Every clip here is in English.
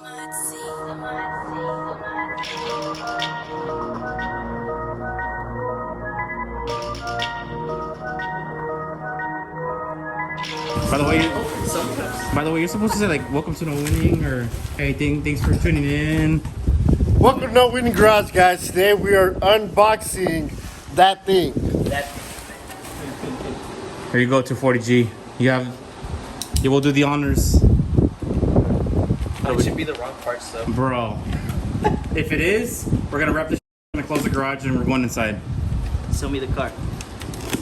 By the way, you're supposed to say like "Welcome to No Winning" or "Hey, thanks for tuning in." Welcome to No Winning Garage, guys. Today we are unboxing that thing. Here you go, 240G. You will do the honors. It should be the wrong parts though. Bro. If it is, we're gonna wrap this, gonna close the garage, and we're going inside. Sell me the car.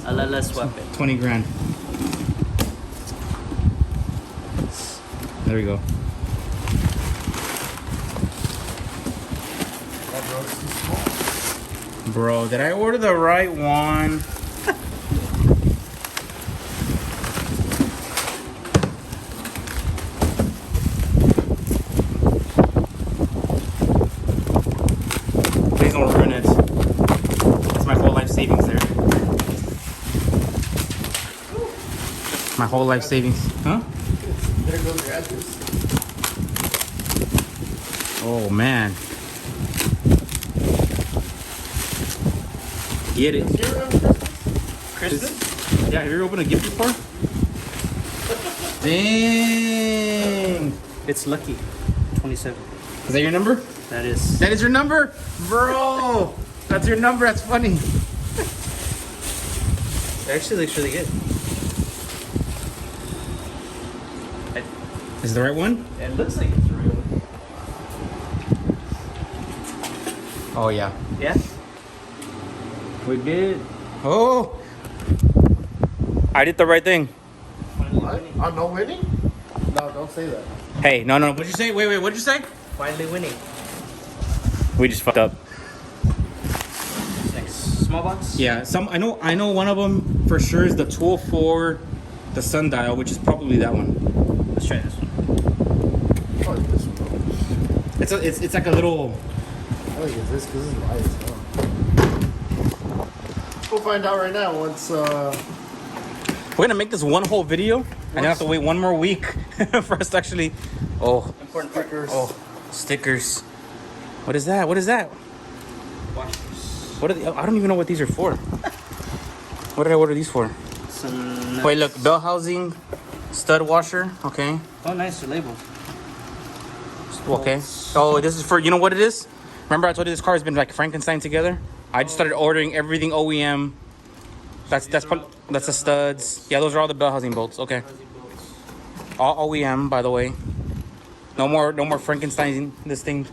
Let's swap it. 20 grand. There we go. Bro, did I order the right one? Please don't ruin it. It's my whole life savings there. My whole life savings. Huh? There goes your address. Oh man. Get it. Christmas? Yeah, have you ever opened a gift before? Dang. It's lucky. 27. Is that your number? That is. That is your number? Bro! That's your number, that's funny. It actually looks really good. Is it the right one? It looks like it's a real one. Oh yeah. Yeah? We did. Oh! I did the right thing. What? I'm no winning? No, don't say that. Hey, no. What'd you say? Wait, what'd you say? Finally winning. We just fucked up. Next, small box? Yeah, I know one of them for sure is the tool for the sundial, which is probably that one. Let's try this one. Oh, it's this one. It's like a little. I think it's this because it's light as hell. We'll find out right now once. We're gonna make this one whole video, and I have to wait one more week for us to actually. Oh, Important part. Stickers. oh, stickers. What is that? Washers. What are they? I don't even know what these are for. What did I order these for? Some. Wait, look, bell housing, stud washer. Okay. Oh, nice. They're labeled. Okay. Oh, this is for, you know what it is? Remember I told you this car has been like Frankenstein together? I just started ordering everything OEM. That's the studs. Yeah, those are all the bell housing bolts. Okay. All OEM, by the way. No more Frankenstein this thing.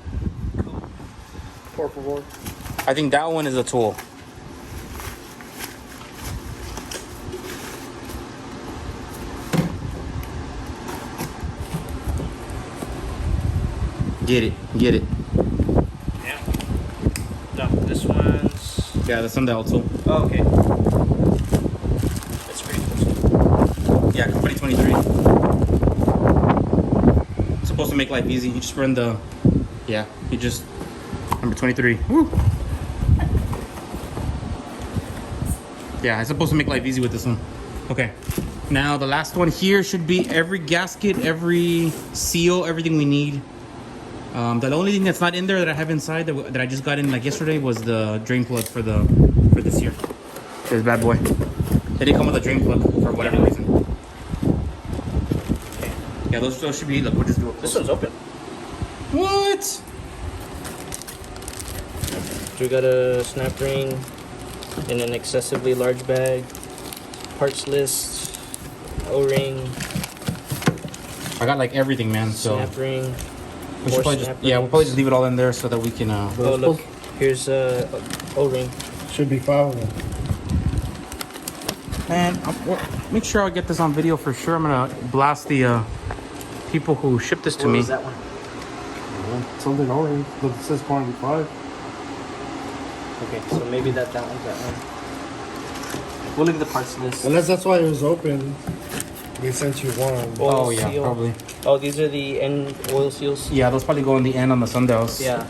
Por favor. I think that one is a tool. Get it. Yeah. No, this one's. Yeah, the sundial tool. Oh, okay. That's pretty cool. Yeah, company 23. It's supposed to make life easy. You just run the. Yeah, you just. Number 23. Woo! Yeah, it's supposed to make life easy with this one. Okay. Now, the last one here should be every gasket, every seal, everything we need. The only thing that's not in there that I have inside that I just got in like yesterday was the drain plug for this year. This bad boy. They didn't come with a drain plug for whatever reason. Yeah, those should be. Look, we'll just do it. This one's open. What? So we got a snap ring in an excessively large bag, parts list, O-ring, I got like everything, man. So snap ring. we should probably we'll probably just leave it all in there so that we can. Oh look, here's a O-ring. Should be 5 of them. Man, make sure I get this on video for sure. I'm gonna blast the people who shipped this to What me. was that one? Something orange. Look, it says quantity 5. Okay, so maybe that one's that one. We'll look at the parts list. Unless that's why it was open. They sent you one. Oil Oh yeah, seal. probably. Oh, these are the end oil seals. Yeah, those probably go on the end on the sundials. Yeah.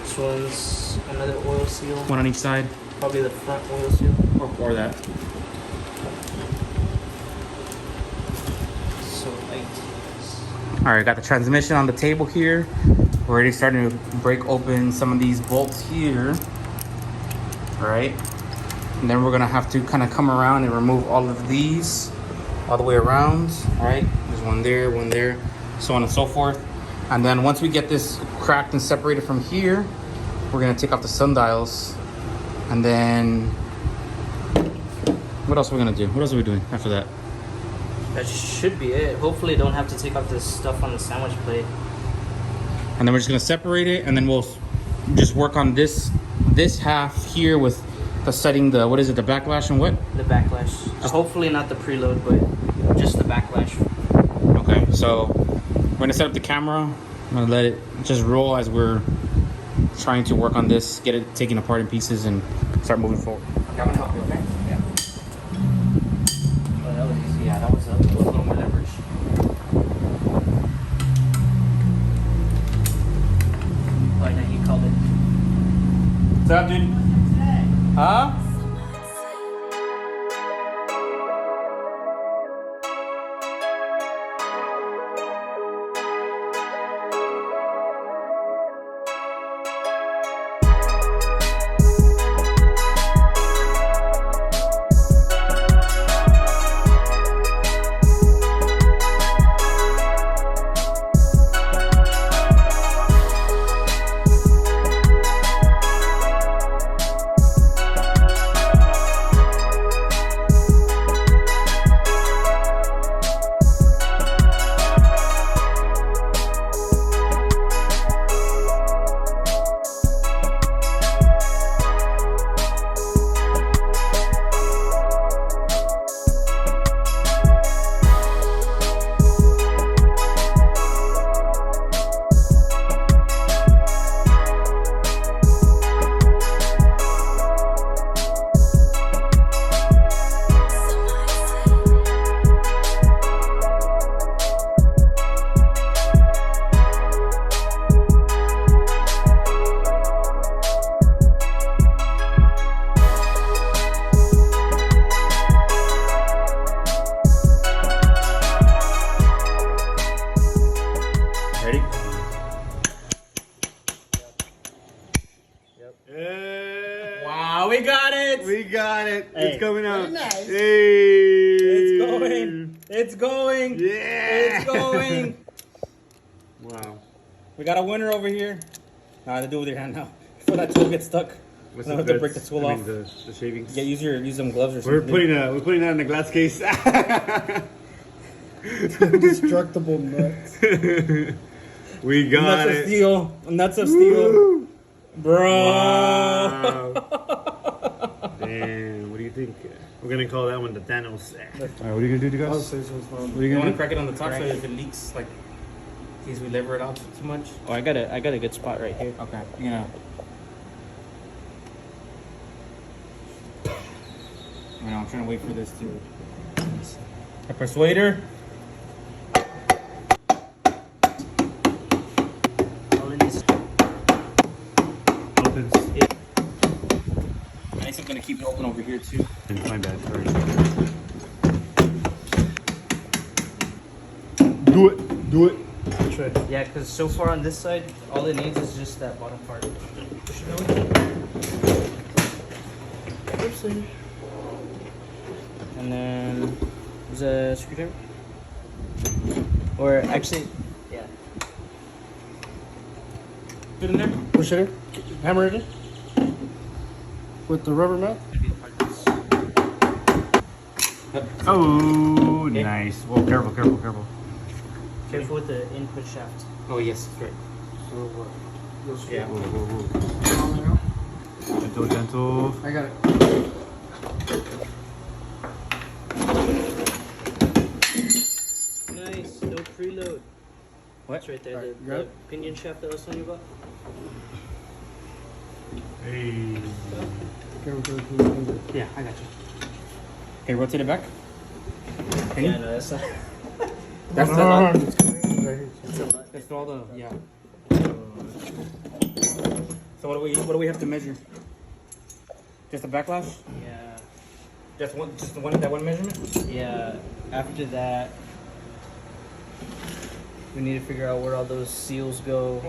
This one's another oil seal. One on each side, Probably the front oil seal. or that. So light. All right, got the transmission on the table here. We're already starting to break open some of these bolts here. All right. And then we're gonna have to kind of come around and remove all of these all the way around. All right, there's one there, so on and so forth. And then once we get this cracked and separated from here, we're gonna take off the sundials. And then what else are we gonna do? What else are we doing after that? That should be it. Hopefully don't have to take off this stuff on the sandwich plate. And then we're just gonna separate it, and then we'll just work on this half here with the setting the, what is it, the backlash and what? The backlash. Hopefully not the preload, but just the backlash. Okay, so we're gonna set up the camera. I'm gonna let it just roll as we're trying to work on this, get it taken apart in pieces, and start moving forward. Okay, I'm gonna help you, okay? Yeah. Oh, that was easy. Yeah, that was a little more leverage. Oh, yeah, he called it. What's up, dude? Huh? We got it. We got it. Hey. It's coming out. Nice. Hey. It's going. It's going. Yeah. It's going. Wow. We got a winner over here. Nah, to do with your hand now. Before that tool gets stuck. What's I have to break the tool off. The shavings. Yeah, use some gloves or We're something. putting that in the glass case. Indestructible nuts. We got Nuts of it. steel. Nuts of steel. Woo. Bro. Wow. Damn. What do you think? We're gonna call that one the Thanos. Alright, what are you gonna do, I'll guys? say so. What are you You gonna want to do? crack it on the top so if it leaks, like, in case we lever it out too much? Oh, I got a good spot right here. Okay. You know. I'm trying to wait for this to. A persuader. All in this. Opens. I think I'm gonna keep it open over here too. My bad. Sorry. Do it. Do it. Try. Yeah, because so far on this side, all it needs is just that bottom part. Push it out. Oopsie. And then there's a screwdriver. Or actually, yeah. Put it in there. Push it in. Hammer it in. With the rubber mat. Oh, Okay. nice. Whoa, careful, careful, careful. Careful with the input shaft. Oh yes, that's right. Yeah. Whoa, whoa, whoa. Gentle, gentle. I got it. Nice, no preload. What? That's right there, Alright, you got the it? pinion shaft that I was telling you about. Hey. Yeah, I got you. Okay, rotate it back. Can Yeah, you? no, that's not. That's No, the no, lot. no, it's right here. That's a lot. That's all the yeah. So what do we have to measure? Just a backlash? Yeah, Just that one measurement? yeah. After that, We need to figure out where all those seals go.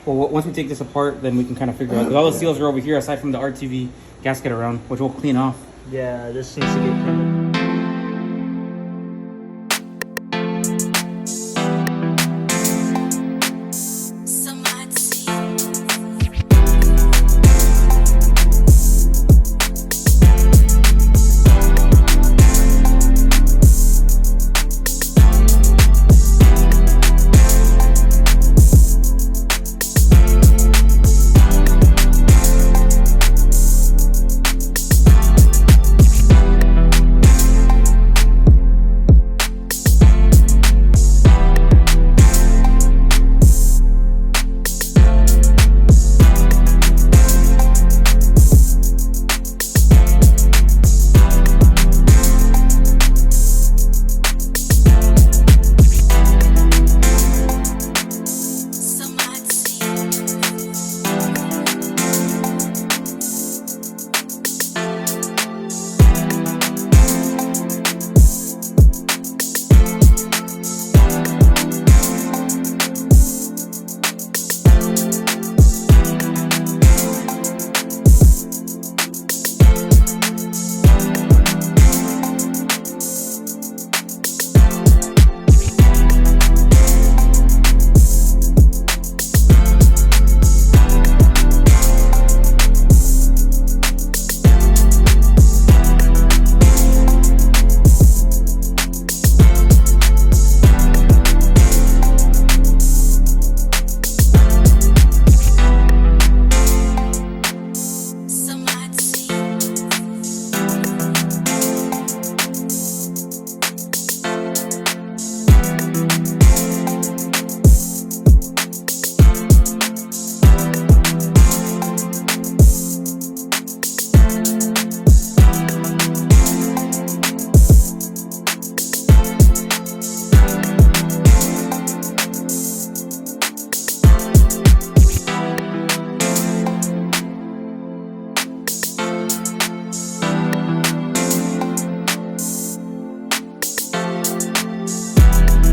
Well, once we take this apart, then we can kind of figure out. Because all the seals are over here, aside from the RTV gasket around, which we'll clean off. Yeah, this needs to get cleaned up.